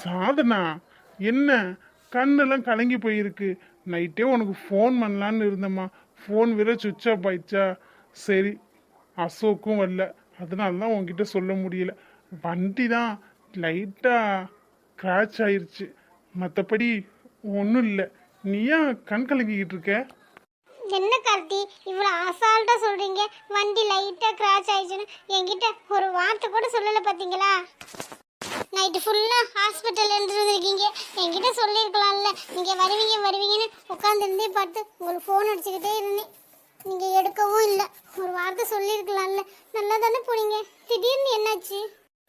சாதனா, என்ன கண்ணெல்லாம் கலங்கி போயிருக்கு. நைட்டே உனக்கு ஃபோன் பண்ணலான்னு இருந்தம்மா. ஃபோன் வேற சுவிட்ச் ஆஃப் ஆயிடுச்சா. சரி, அசோக்கும் வரல, அதனால தான் உன்கிட்ட சொல்ல முடியல. வண்டி தான் லைட்டாக கிராச் ஆயிருச்சு, மற்றபடி ஒன்றும் இல்லை. நீ ஏன் கண் கலங்கிக்கிட்டு இருக்க? என்ன கார்த்தி இவ்வளோ அசால்ட்டா சொல்றீங்க? வண்டி லைட்டா கிராச் ஆயிடுச்சுன்னு என்கிட்ட ஒரு வார்த்தை கூட சொல்லல பாத்தீங்களா? நைட்டு ஃபுல்லா ஹாஸ்பிட்டல் இருந்துருக்கீங்க, என்கிட்ட சொல்லியிருக்கலாம்ல. நீங்க வருவீங்கன்னு உட்காந்துருந்தே பார்த்து உங்களுக்கு ஃபோன் அடிச்சுக்கிட்டே இருந்தேன். நீங்க எடுக்கவும் இல்லை. ஒரு வார்த்தை சொல்லியிருக்கலாம்ல. நல்லா தானே போனீங்க, திடீர்னு என்னாச்சு?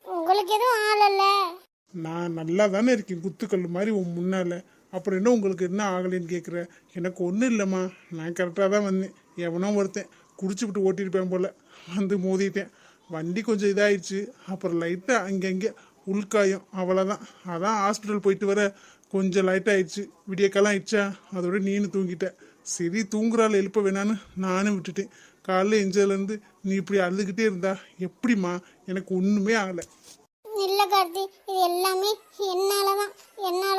உங்களுக்கு எதுவும் ஆளல்ல? நான் நல்லா தானே இருக்கேன், குத்துக்கல் மாதிரி உன் முன்னால. அப்புறம் என்ன உங்களுக்கு என்ன ஆகலைன்னு கேட்குற? எனக்கு ஒன்றும் இல்லைம்மா, நான் கரெக்டாக தான் வந்தேன். எவனோ ஒருத்தன் குடிச்சுவிட்டு ஓட்டியிருப்பேன் போல், வந்து மோதிட்டேன். வண்டி கொஞ்சம் இதாகிடுச்சு, அப்புறம் லைட்டாக அங்கங்கே உள்காயம், அவ்வளோதான். அதான் ஹாஸ்பிட்டல் போயிட்டு வர கொஞ்சம் லைட்டாகிடுச்சு. விடியக்காலம் ஆயிடுச்சா, அதோட நீனு தூங்கிட்ட. சரி, தூங்குறாள் எழுப்ப வேணான்னு நானும் விட்டுட்டேன். காலைல எஞ்சதுலேருந்து நீ இப்படி அழுதுகிட்டே இருந்தா எப்படிம்மா? எனக்கு ஒன்றுமே ஆகலை. இல்லை கார்த்தி, இது எல்லாமே என்னால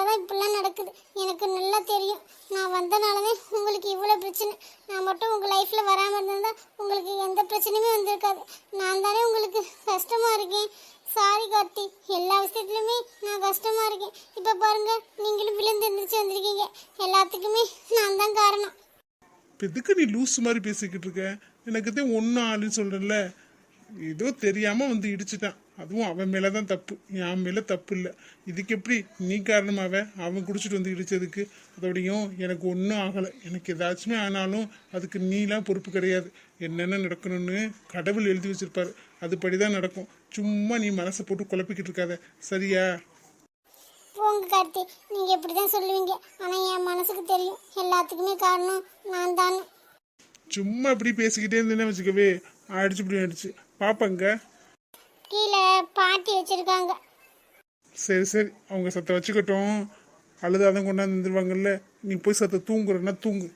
தான் இப்படிலாம் நடக்குது. எனக்கு நல்லா தெரியும். நான் வந்தனாலவே உங்களுக்கு இவ்வளோ பிரச்சனை. நான் மட்டும் உங்கள் லைஃப்பில் வராமல் இருந்திருந்தால் உங்களுக்கு எந்த பிரச்சனையுமே வந்திருக்காது. நான் தானே உங்களுக்கு கஷ்டமாக இருக்கேன். சாரி கார்த்தி, எல்லா விஷயத்துலையுமே நான் கஷ்டமாக இருக்கேன். இப்போ பாருங்க, நீங்களும் விழுந்து எந்திரிச்சு வந்திருக்கீங்க. எல்லாத்துக்குமே நான் தான் காரணம். எதுக்கு நீ லூஸ் மாதிரி பேசிக்கிட்டு இருக்க? எனக்கு தான் ஒன்றும் ஆளுன்னு சொல்கிறேன்ல. ஏதோ தெரியாமல் வந்து இடிச்சிட்டான், அதுவும் அவன் மேலே தான் தப்பு, என் மேலே தப்பு இல்லை. இதுக்கு எப்படி நீ காரணமாவ? அவன் குடிச்சிட்டு வந்து இடித்ததுக்கு. அதோடையும் எனக்கு ஒன்றும் ஆகலை. எனக்கு ஏதாச்சுமே ஆனாலும் அதுக்கு நீலாம் பொறுப்பு கிடையாது. என்னென்ன நடக்கணும்னு கடவுள் எழுதி வச்சிருப்பாரு, அதுபடி தான் நடக்கும். சும்மா நீ மனசை போட்டு குழப்பிக்கிட்டு இருக்காத, சரியா? போங்க கார்த்தி, நீங்கள் இப்படி தான் சொல்லுவீங்க. ஆனால் என் மனசுக்கு தெரியும் எல்லாத்துக்குமே காரணம் நான் தானே. சும்மா இப்படி பேசிக்கிட்டே இருந்தேன்னு வச்சுக்கவே, அடிச்சு இப்படி அடிச்சு பாப்பாங்க. கீழே பாட்டி வச்சிருக்காங்க. சரி சரி, அவங்க சத்த வச்சுக்கட்டும். அழுதாதான் கொண்டாந்து வந்துருவாங்கல்ல. நீ போய் சத்த தூங்குறன்னா தூங்கு.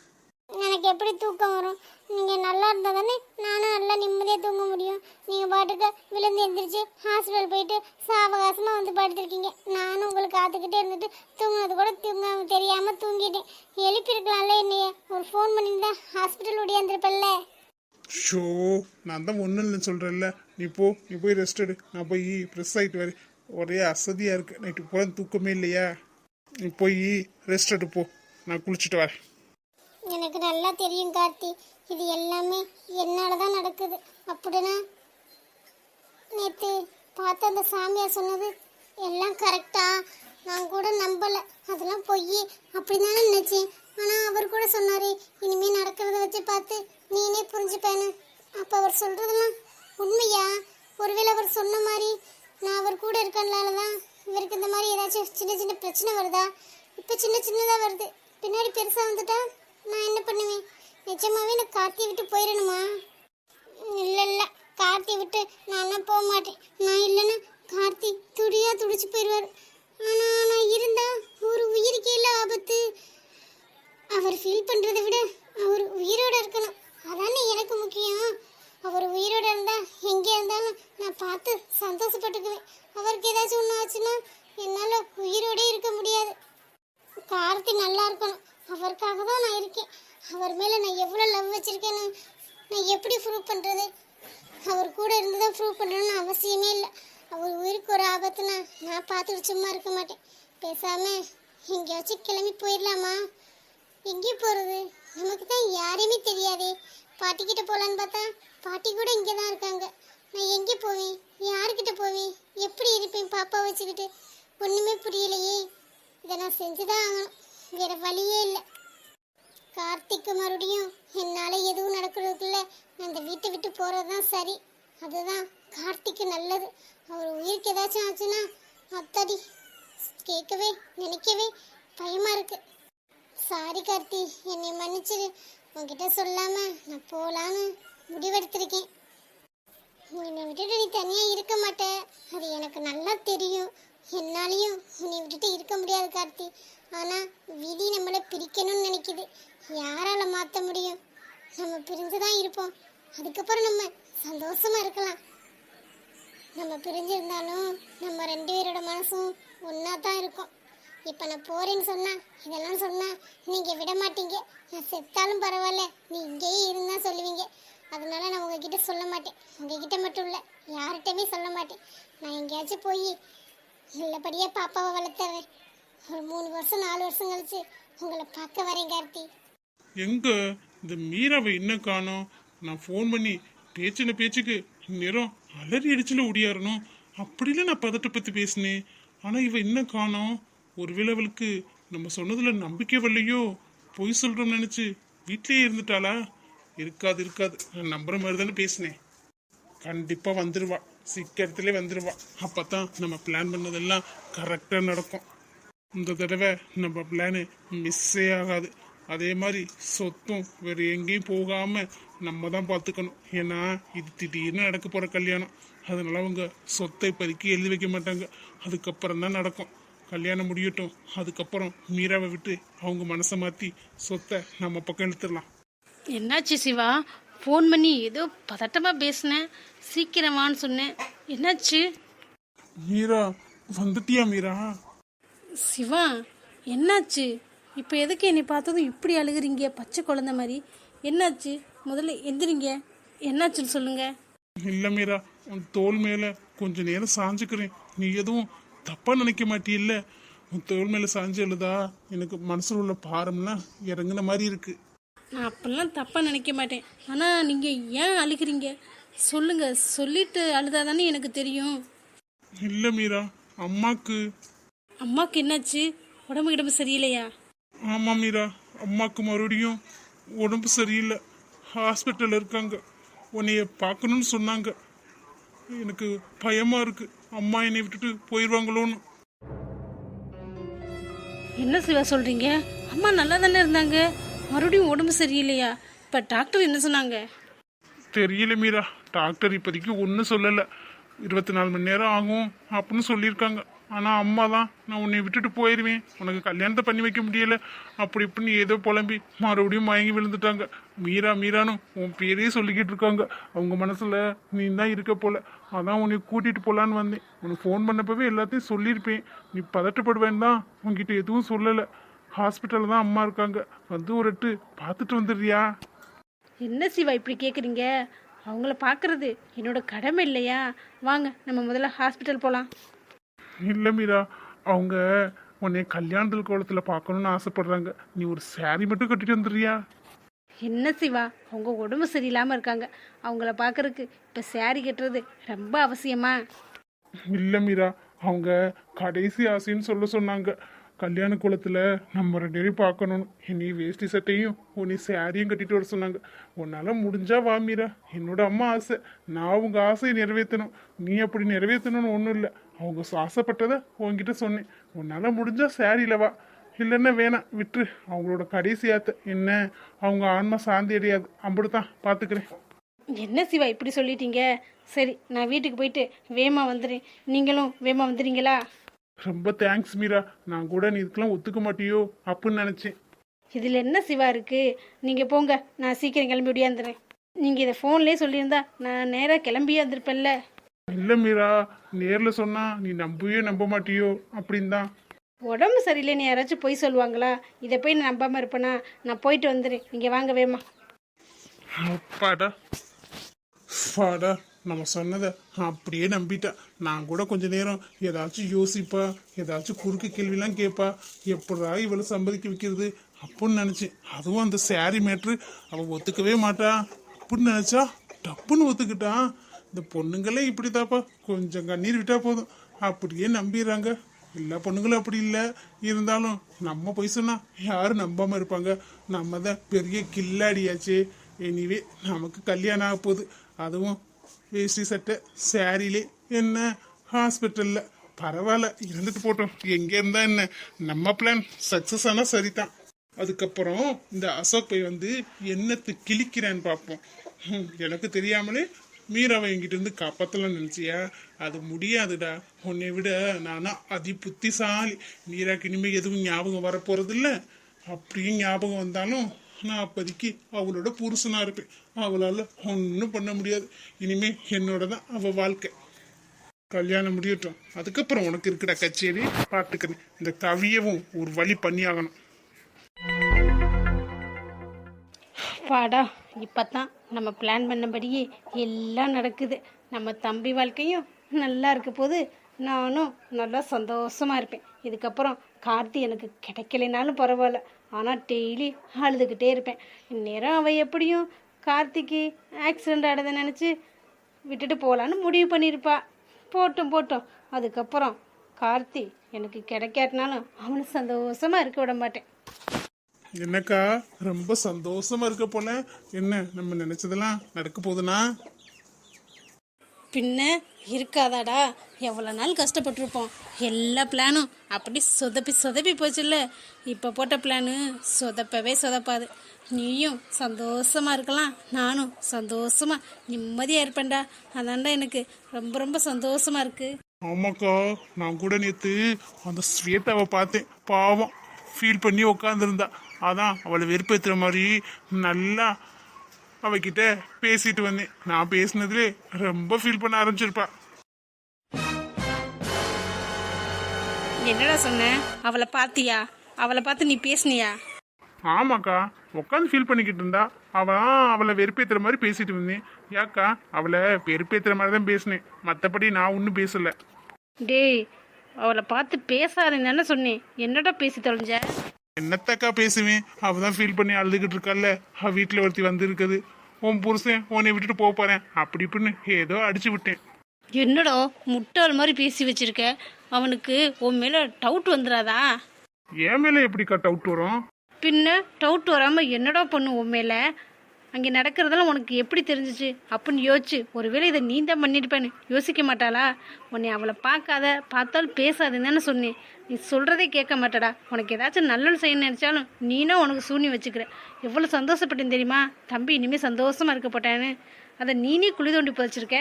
எனக்கு எப்படி தூக்கம் வரும்? நீங்கள் நல்லா இருந்தால் தானே நானும் நல்லா நிம்மதியாக தூங்க முடியும். நீங்கள் பாட்டுக்கு விழுந்து எந்திரிச்சு ஹாஸ்பிட்டல் போயிட்டு சாவகாசமாக வந்து படுத்துருக்கீங்க. நானும் உங்களுக்கு காத்துக்கிட்டே இருந்துட்டு தூங்கினது கூட தெரியாமல் தூங்கிட்டேன். எழுப்பியிருக்கலாம்ல என்னைய. ஒரு ஃபோன் பண்ணியிருந்தா ஹாஸ்பிட்டல் ஓடியாந்துருப்பல்ல. ஷோ, நான் தான் ஒன்றும் இல்லைன்னு சொல்கிறேன்ல. நீ போய் ரெஸ்ட் எடு. நான் போய் ஃப்ரெஷ் ஆகிட்டு வரேன். ஒரே அசதியாக இருக்குது, நைட்டு போல தூக்கமே இல்லையா. நீ போய் ரெஸ்ட் எடு போ, நான் குளிச்சுட்டு வரேன். எனக்கு நல்லா தெரியும் கார்த்தி, இது எல்லாமே என்னால் தான் நடக்குது. அப்படின்னா நேற்று பார்த்து அந்த சாமியார் சொன்னது எல்லாம் கரெக்டா? நான் கூட நம்பலை, அதெல்லாம் பொய் அப்படின்னு தானே நினச்சேன். ஆனால் அவர் கூட சொன்னார், இனிமேல் நடக்கிறத வச்சு பார்த்து நீனே புரிஞ்சுப்பேன்னு. அப்போ அவர் சொல்கிறதெல்லாம் உண்மையா? ஒருவேளை அவர் சொன்ன மாதிரி நான் அவர் கூட இருக்கனால தான் இவருக்கு இந்த மாதிரி ஏதாச்சும் சின்ன சின்ன பிரச்சனை வருதா? இப்போ சின்னதாக வருது, பின்னாடி பெருசாக வந்துட்டா நான் என்ன பண்ணுவேன்? நிஜமாவே நான் கார்த்தியை விட்டு போயிடணுமா? இல்லை, கார்த்தியை விட்டு நான் போக மாட்டேன். நான் இல்லைன்னா கார்த்தி துடிச்சு போயிடுவார். ஆனால் நான் இருந்தா ஒரு உயிருக்கே இல்லை ஆபத்து. அவர் ஃபீல் பண்ணுறதை விட அவர் உயிரோடு இருக்கணும், அதானே எனக்கு முக்கியம். அவர் உயிரோடு இருந்தால் எங்கே இருந்தாலும் நான் பார்த்து சந்தோஷப்பட்டுக்குவேன். அவருக்கு ஏதாச்சும் ஒன்று ஆச்சுன்னா என்னால் உயிரோடே இருக்க முடியாது. கார்த்தி நல்லா இருக்கணும், அவருக்காக தான் நான் இருக்கேன். அவர் மேலே நான் எவ்வளோ லவ் வச்சுருக்கேன்னு நான் எப்படி ப்ரூவ் பண்ணுறது? அவர் கூட இருந்து தான் ப்ரூவ் பண்ணணும்னு அவசியமே இல்லை. அவர் உயிருக்கு ஒரு ஆபத்துனா நான் பார்த்துட்டு சும்மா இருக்க மாட்டேன். பேசாமல் எங்கேயாச்சும் கிளம்பி போயிடலாமா? எங்கே போகிறது? நமக்கு தான் யாரையுமே தெரியாதே. பாட்டிக்கிட்ட போகலான்னு பார்த்தா பாட்டி கூட இங்கே தான் இருக்காங்க. நான் எங்கே போவேன்? யாருக்கிட்ட போவேன்? எப்படி இருப்பேன் பாப்பா வச்சுக்கிட்டு? ஒன்றுமே புரியலையே. இதை நான் செஞ்சு தான் ஆகணும், வேறு வழியே இல்லை. கார்த்திக்கு மறுபடியும் என்னால் எதுவும் நடக்கிறதுக்குள்ள நான் இந்த வீட்டை விட்டு போகிறது தான் சரி. அதுதான் கார்த்திக்கு நல்லது. அவர் உயிருக்கு ஏதாச்சும் ஆச்சுன்னா அத்தாடி, கேட்கவே நினைக்கவே பயமாக இருக்கு. சாரி கார்த்தி, என்னை மன்னிச்சிரு. உன்கிட்ட சொல்லாமல் நான் போகலான்னு முடிவெடுத்திருக்கேன். என்னை விட்டுட்டு நீ தனியாக இருக்க மாட்டேன், அது எனக்கு நல்லா தெரியும். என்னாலையும் உன்னை விட்டுட்டு இருக்க முடியாது கார்த்தி. ஆனால் விதி நம்மளை பிரிக்கணும்னு நினைக்குது. யாரால் மாற்ற முடியும்? நம்ம பிரிஞ்சு தான் இருப்போம், அதுக்கப்புறம் நம்ம சந்தோஷமாக இருக்கலாம். நம்ம பிரிஞ்சிருந்தாலும் நம்ம ரெண்டு பேரோட மனசும் ஒன்றா தான் இருக்கும். இப்போ நான் போறேன்னு சொன்னா இதெல்லாம் சொன்னா நீங்கள் விட மாட்டீங்க. நான் செத்தாலும் பரவாயில்ல, நீ இங்கேயே இருந்தா சொல்லுவீங்க. அதனால நான் உங்ககிட்ட சொல்ல மாட்டேன். உங்ககிட்ட மட்டும் இல்லை, யார்கிட்டயுமே சொல்ல மாட்டேன். நான் எங்கேயாச்சும் போய் நல்லபடியாக பாப்பாவை வளர்த்துறேன். ஒரு 3 வருஷம் 4 வருஷம் கழிச்சு உங்களை பார்க்க வரேன் கார்த்தி. எங்க இந்த மீராவை இன்னும் காணோம்? நான் ஃபோன் பண்ணி பேச்சின பேச்சுக்கு நேரம் அலறி அடிச்சுல ஓடியாரணும். அப்படிலாம் நான் பதட்டப்பத்தி பேசினேன். ஆனா இவ இன்னும் காணோம். ஒருவேளை அவளுக்கு நம்ம சொன்னதுல நம்பிக்கை வரலையோ, பொய் சொல்றோம்னு நினைச்சு வீட்லயே இருந்துட்டாளா? இருக்காது, நான் நம்புற மாதிரி தானே பேசினேன். கண்டிப்பா வந்துருவா, சீக்கிரத்திலே வந்துருவா. அப்பதான் நம்ம பிளான் பண்ணதெல்லாம் கரெக்டா நடக்கும். இந்த தடவை நம்ம பிளானு மிஸ்ஸே ஆகாது. அதே மாதிரி சொத்தும் வேறு எங்கேயும் போகாம நம்ம தான் பார்த்துக்கணும். ஏன்னா இது திடீர்னு நடக்க போற கல்யாணம். அதனால அவங்க சொத்தை இப்போதைக்கு எழுதி வைக்க மாட்டாங்க. அதுக்கப்புறம் தான் நடக்கும். கல்யாணம் முடியட்டும், அதுக்கப்புறம் மீராவை விட்டு அவங்க மனசை மாற்றி சொத்தை நம்ம பக்கம் இழுத்துடலாம். என்னாச்சு சிவா? ஃபோன் பண்ணி ஏதோ பதட்டமாக பேசினேன், சீக்கிரமான்னு சொன்னேன். என்னாச்சு? மீரா வந்துட்டியா? மீரா சிவா என்னாச்சு? இப்போ எதுக்கு என்னை பார்த்ததும் இப்படி அழுகுறீங்க பச்சை குழந்தை மாதிரி? என்னாச்சு? முதல்ல எந்திரிங்க, என்னாச்சுன்னு சொல்லுங்க. இல்லை மீரா, உன் தோல் மேலே கொஞ்ச நேரம் சாஞ்சுக்கிறேன். நீ எதுவும் தப்பாக நினைக்க மாட்டியில்ல? உன் தோல் மேலே சாஞ்சு எழுதா எனக்கு மனசில் உள்ள பாரம்லாம் இறங்குன மாதிரி இருக்கு. நான் அப்பெல்லாம் தப்பாக நினைக்க மாட்டேன். ஆனால் நீங்கள் ஏன் அழுகிறீங்க சொல்லுங்க. சொல்லிட்டு அழுதாதானே எனக்கு தெரியும். இல்லை மீரா, அம்மாக்கு. அம்மாவுக்கு என்னாச்சு? உடம்பு கிடம்பு சரியில்லையா? ஆமாம் மீரா, அம்மாக்கு மறுபடியும் உடம்பு சரியில்லை. ஹாஸ்பிட்டலில் இருக்காங்க. உன்னைய பார்க்கணும்னு சொன்னாங்க. எனக்கு பயமாக இருக்கு, அம்மா என்னை விட்டுட்டு போயிடுவாங்களோன்னு. என்ன சிவா சொல்கிறீங்க? அம்மா நல்லா தானே இருந்தாங்க, மறுபடியும் உடம்பு சரியில்லையா? இப்போ டாக்டர் என்ன சொன்னாங்க? தெரியல மீரா, டாக்டர் இப்போதைக்கு ஒன்றும் சொல்லலை. 24 மணி நேரம் ஆகும் அப்படின்னு சொல்லியிருக்காங்க. ஆனால் அம்மா தான் நான் உன்னை விட்டுட்டு போயிடுவேன், உனக்கு கல்யாணத்தை பண்ணி வைக்க முடியல, அப்படி இப்படின்னு ஏதோ புலம்பி மறுபடியும் மயங்கி விழுந்துட்டாங்க. மீரானும் உன் பேரையே சொல்லிக்கிட்டு இருக்காங்க. அவங்க மனசில் நீ தான் இருக்க போல. அதான் உன்னை கூட்டிகிட்டு போகலான்னு வந்தேன். உனக்கு ஃபோன் பண்ணப்பவே எல்லாத்தையும் சொல்லியிருப்பேன். நீ பதட்டப்படுவேன் தான் உன்கிட்ட எதுவும் சொல்லலை. ஹாஸ்பிட்டலில் தான் அம்மா இருக்காங்க. வந்து ஒரு எட்டு பார்த்துட்டு வந்துடுறியா? என்ன சிவா இப்படி கேட்குறீங்க? அவங்கள பார்க்கறது என்னோட கடமை இல்லையா? வாங்க நம்ம முதல்ல ஹாஸ்பிட்டல் போகலாம். இல்லை மீரா, அவங்க உன்னை கல்யாணத்தில் கோலத்தில் பார்க்கணுன்னு ஆசைப்படுறாங்க. நீ ஒரு சாரி மட்டும் கட்டிட்டு வந்துடுறியா? என்ன சிவா, அவங்க உடம்பு சரியில்லாமல் இருக்காங்க, அவங்கள பார்க்கறதுக்கு இப்போ சேரீ கட்டுறது ரொம்ப அவசியமா? இல்லை மீரா, அவங்க கடைசி ஆசைன்னு சொல்ல சொன்னாங்க. கல்யாண கோலத்தில் நம்ம 2 பேரையும் பார்க்கணும்னு. நீ வேஷ்டி சட்டையும் உன்னை சாரியும் கட்டிட்டு வர சொன்னாங்க. உன்னால் முடிஞ்சா வா மீரா. என்னோட அம்மா ஆசை, நான் அவங்க ஆசையை நிறைவேற்றணும். நீ அப்படி நிறைவேற்றணும்னு ஒன்றும் இல்லை. அவங்க ஆசைப்பட்டதை உங்ககிட்ட சொன்னேன். உன்னால் முடிஞ்சா சாரியில் வா, இல்லைன்னா வேணாம் விட்டுரு. அவங்களோட கடைசி ஆத்தை என்ன, அவங்க ஆன்மா சாந்தி அடையாது. அப்படித்தான் பார்த்துக்கிறேன். என்ன சிவா இப்படி சொல்லிட்டீங்க? சரி, நான் வீட்டுக்கு போயிட்டு வேமா வந்துடுறேன். நீங்களும் வேமா வந்துடுறீங்களா? ரொம்ப தேங்க்ஸ் மீரா. நான் கூட நீ இதுக்கெல்லாம் ஒத்துக்க மாட்டியோ அப்படின்னு நினச்சேன். இதில் என்ன சிவா இருக்குது? நீங்கள் போங்க, நான் சீக்கிரம் கிளம்பி ஒடியாந்துடுறேன். நீங்கள் இதை ஃபோன்லேயே சொல்லியிருந்தா நான் நேராக கிளம்பியே வந்திருப்பேன்ல. இல்லை மீரா, நேரில் சொன்னா நீ நம்ப மாட்டியோ அப்படின்னு தான். உடம்பு சரியில்லைன்னு யாராச்சும் பொய் சொல்லுவாங்களா? இதை போய் நான் நம்பாமல் இருப்பேனா? நான் போயிட்டு வந்துடுறேன், நீங்கள் வாங்க வேமா. அப்பாடா பாடா, நம்ம சொன்னதை அப்படியே நம்பிட்டா. நான் கூட கொஞ்ச நேரம் ஏதாச்சும் யோசிப்பா, ஏதாச்சும் குறுக்கு கேள்விலாம் கேட்பா, எப்படா இவளை சம்மதிக்க வைக்கிறது அப்படின்னு நினச்சேன். அதுவும் அந்த சாரி மேட்ரு அவள் ஒத்துக்கவே மாட்டா அப்படின்னு நினச்சா டப்புன்னு ஒத்துக்கிட்டான். இந்த பொண்ணுங்களே இப்படி தாப்பா, கொஞ்சம் கண்ணீர் விட்டா போதும் அப்படியே நம்பிடுறாங்க. எல்லா பொண்ணுங்களும் அப்படி இல்லை, இருந்தாலும் நம்ம போய் சொன்னா யாரும் நம்பாமல் இருப்பாங்க. நம்ம தான் பெரிய கில்லாடியாச்சு. எனிவே நமக்கு கல்யாணம் ஆக போகுது, அதுவும் வேஷ்டி சட்டை சாரிலே. என்ன ஹாஸ்பிட்டலில் பரவாயில்ல, இருந்துட்டு போட்டோம். எங்கே இருந்தா என்ன, நம்ம பிளான் சக்ஸஸ் ஆனால் சரிதான். அதுக்கப்புறம் இந்த அசோக் பை வந்து என்னத்தை கிழிக்கிறான்னு பார்ப்போம். எனக்கு தெரியாமலே மீராவை என்கிட்ட இருந்து காப்பாற்றலாம்னு நினச்சியா? அது முடியாதுடா. உன்னை விட நானா அதி புத்திசாலி. மீராக்கு இனிமேல் எதுவும் ஞாபகம் வரப்போறது இல்லை. அப்படியும் ஞாபகம் வந்தாலும் நான் அப்போதைக்கு அவளோட புருஷனாக இருப்பேன். அவளால் ஒன்றும் பண்ண முடியாது. இனிமே என்னோட தான் அவள் வாழ்க்கை. கல்யாணம் முடியட்டும், அதுக்கப்புறம் உனக்கு இருக்கிற கச்சேரி பார்த்துக்கிறேன். இந்த கவியவும் ஒரு வழி பண்ணி ஆகணும். பாடா இப்போ தான் நம்ம பிளான் பண்ணபடியே எல்லாம் நடக்குது. நம்ம தம்பி வாழ்க்கையும் நல்லா இருக்க போது, நானும் நல்லா சந்தோஷமாக இருப்பேன். இதுக்கப்புறம் கார்த்தி எனக்கு கிடைக்கலைனாலும் பரவாயில்ல, ஆனால் டெய்லி அழுதுகிட்டே இருப்பேன். இந்நேரம் அவள் எப்படியும் கார்த்திக்கு ஆக்சிடெண்ட் ஆனதை நினச்சி விட்டுட்டு போகலான்னு முடிவு பண்ணியிருப்பா. போட்டும் போட்டோம். அதுக்கப்புறம் கார்த்தி எனக்கு கிடைக்காட்டினாலும் அவனை சந்தோஷமாக இருக்க விட மாட்டேன். என்னக்கா ரொம்ப சந்தோஷமா இருக்க போல, என்ன நம்ம நினைச்சதெல்லாம் நடக்க போகுதுன்னா? பின்ன இருக்காதாடா, எவ்வளோ நாள் கஷ்டப்பட்டிருப்போம். எல்லா பிளானும் அப்படி சொதப்பி போச்சுல்ல. இப்போ போட்ட பிளானு சொதப்பவே சொதப்பாது. நீயும் சந்தோஷமாக இருக்கலாம், நானும் சந்தோஷமாக நிம்மதியாக இருப்பேன்டா. அதான்டா எனக்கு ரொம்ப ரொம்ப சந்தோஷமாக இருக்குது. ஆமாக்கா, நான் கூட நேத்து அந்த ஸ்வேதாவை பார்த்தேன். பாவம் ஃபீல் பண்ணி உக்காந்துருந்தா. அதான் அவளை வெறுப்பேற்றுற மாதிரி நல்லா அவகிட்ட பேசிட்டு வந்தேன். நான் பேசினதுலே ரொம்ப ஃபீல் பண்ண ஆரம்பிச்சிருப்பா. என்னடா சொன்ன? அவளை பார்த்தியா? அவளை பார்த்து நீ பேசுனியா? ஆமாக்கா, உட்காந்து ஃபீல் பண்ணிக்கிட்டு இருந்தா. அவளை வெறுப்பேற்றுற மாதிரி பேசிட்டு வந்தேன். யாக்கா, அவளை வெறுப்பேற்றுற மாதிரி தான் பேசினேன், மற்றபடி நான் ஒன்றும் பேசலை. டேய், அவளை பார்த்து பேசாதுன்னு தானே சொன்னேன். என்னடா பேசி தொலைஞ்ச? என்னத்தக்கா பேசுவேன், அவதான் ஃபீல் பண்ணி அழுதுகிட்டு இருக்கால. அவ வீட்டில் ஒருத்தி வந்து இருக்குது, உன் புருஷன் உன்னை விட்டுட்டு போக போறேன் அப்படி இப்படின்னு ஏதோ அடிச்சு விட்டேன். என்னடா முட்டாள் மாதிரி பேசி வச்சிருக்க? அவனுக்கு உன் மேலே டவுட் வந்துடாதா? என் மேலே எப்படிக்கா டவுட் வரும்? பின்ன டவுட் வராமல் என்னடா பண்ணும் உன் மேலே? அங்கே நடக்கிறதெல்லாம் உனக்கு எப்படி தெரிஞ்சிச்சு அப்படின்னு யோசிச்சு, ஒருவேளை இதை நீ தான் பண்ணியிருப்பேன்னு யோசிக்க மாட்டாளா? உன்னை அவளை பார்த்தாலும் பேசாதுன்னு தானே சொன்னேன். நீ சொல்கிறதே கேட்க மாட்டாடா. உனக்கு ஏதாச்சும் நல்லது செய்யணும்னு நினச்சாலும் நீனா உனக்கு சூனி வச்சுக்கிற. எவ்வளோ சந்தோஷப்பட்டேன்னு தெரியுமா? தம்பி இனிமேல் சந்தோஷமாக இருக்க போட்டான்னு அதை நீனே குழி தோண்டி புதைச்சிருக்க.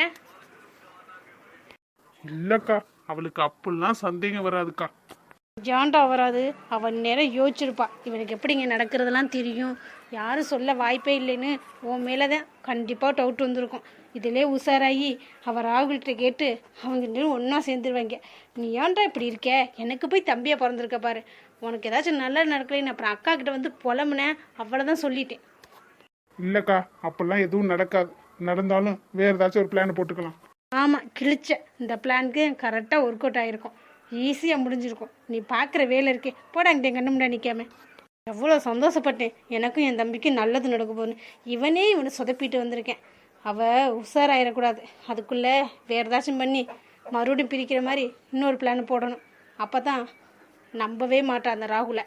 இல்லக்கா, அவளுக்கு அப்படிலாம் சந்தேகம் வராதுக்கா. ஜாண்டா வராது. அவன் நேரம் யோசிச்சிருப்பா, இவனுக்கு எப்படி இங்கே நடக்கிறதெல்லாம் தெரியும், யாரும் சொல்ல வாய்ப்பே இல்லைன்னு உன் மேலே தான் கண்டிப்பாக டவுட் வந்திருக்கும். இதிலே உஷாராகி அவள் ராகுல்கிட்ட கேட்டு அவங்க ரெண்டு ஒன்றா சேர்ந்துருவாங்க. நீ ஏன்டா இப்படி இருக்க? எனக்கு போய் தம்பியாக பிறந்திருக்க பாரு. உனக்கு ஏதாச்சும் நல்லா நடக்கலைன்னு அப்புறம் அக்கா கிட்ட வந்து புலம்புனேன், அவ்வளோதான் சொல்லிட்டேன். இல்லக்கா, அப்பெல்லாம் எதுவும் நடக்காது. நடந்தாலும் வேற ஏதாச்சும் ஒரு பிளான் போட்டுக்கலாம். ஆமாம், கிழிச்ச இந்த பிளானுக்கு கரெக்டாக ஒர்க் அவுட் ஆகிருக்கும். ஈஸியாக முடிஞ்சிருக்கும். நீ பார்க்குற வேலை இருக்கே, போடா என்கிட்ட கண்ணு முன்னாடி நிற்காம. எவ்வளோ சந்தோஷப்பட்டேன், எனக்கும் என் தம்பிக்கும் நல்லது நடக்க போகுது. இவனை சொதப்பிட்டு வந்திருக்கேன். அவள் உஷாராயிடக்கூடாது. அதுக்குள்ளே வேறு ஏதாச்சும் பண்ணி மறுபடியும் பிரிக்கிற மாதிரி இன்னொரு பிளான் போடணும். அப்போ தான் நம்பவே மாட்டான் அந்த ராகுலை.